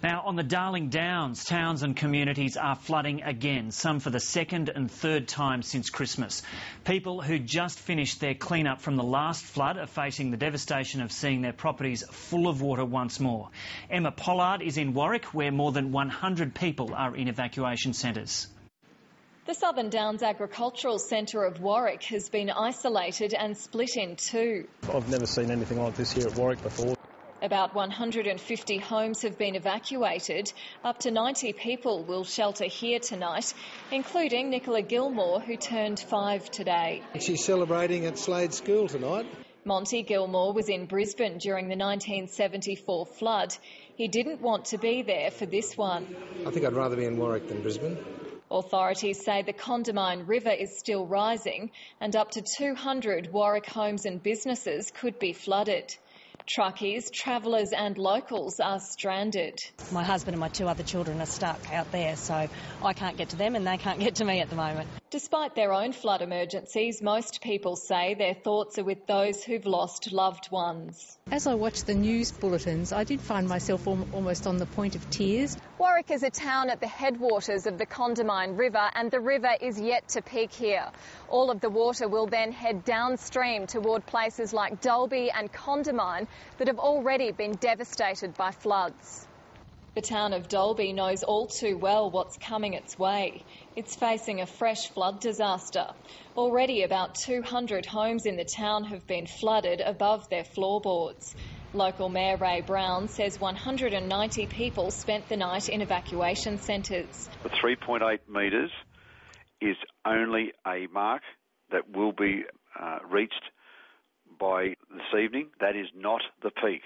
Now, on the Darling Downs, towns and communities are flooding again, some for the second and third time since Christmas. People who just finished their clean-up from the last flood are facing the devastation of seeing their properties full of water once more. Emma Pollard is in Warwick, where more than 100 people are in evacuation centres. The Southern Downs Agricultural Centre of Warwick has been isolated and split in two. I've never seen anything like this here at Warwick before. About 150 homes have been evacuated. Up to 90 people will shelter here tonight, including Nicola Gilmore, who turned 5 today. She's celebrating at Slade School tonight. Monty Gilmore was in Brisbane during the 1974 flood. He didn't want to be there for this one. I think I'd rather be in Warwick than Brisbane. Authorities say the Condamine River is still rising and up to 200 Warwick homes and businesses could be flooded. Truckies, travellers and locals are stranded. My husband and my 2 other children are stuck out there, so I can't get to them and they can't get to me at the moment. Despite their own flood emergencies, most people say their thoughts are with those who've lost loved ones. As I watched the news bulletins, I did find myself almost on the point of tears. Warwick is a town at the headwaters of the Condamine River, and the river is yet to peak here. All of the water will then head downstream toward places like Dalby and Condamine that have already been devastated by floods. The town of Dalby knows all too well what's coming its way. It's facing a fresh flood disaster. Already about 200 homes in the town have been flooded above their floorboards. Local Mayor Ray Brown says 190 people spent the night in evacuation centres. The 3.8 metres is only a mark that will be reached by this evening. That is not the peak.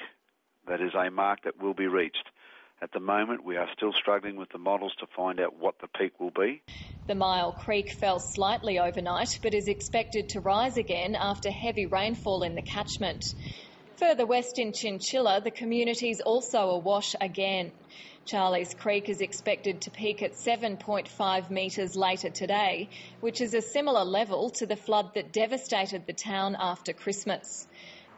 That is a mark that will be reached. At the moment, we are still struggling with the models to find out what the peak will be. The Mile Creek fell slightly overnight, but is expected to rise again after heavy rainfall in the catchment. Further west in Chinchilla, the community's also awash again. Charlie's Creek is expected to peak at 7.5 metres later today, which is a similar level to the flood that devastated the town after Christmas.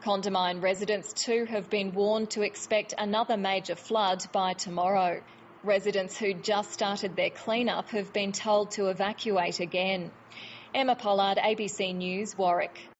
Condamine residents too have been warned to expect another major flood by tomorrow. Residents who just started their clean-up have been told to evacuate again. Emma Pollard, ABC News, Warwick.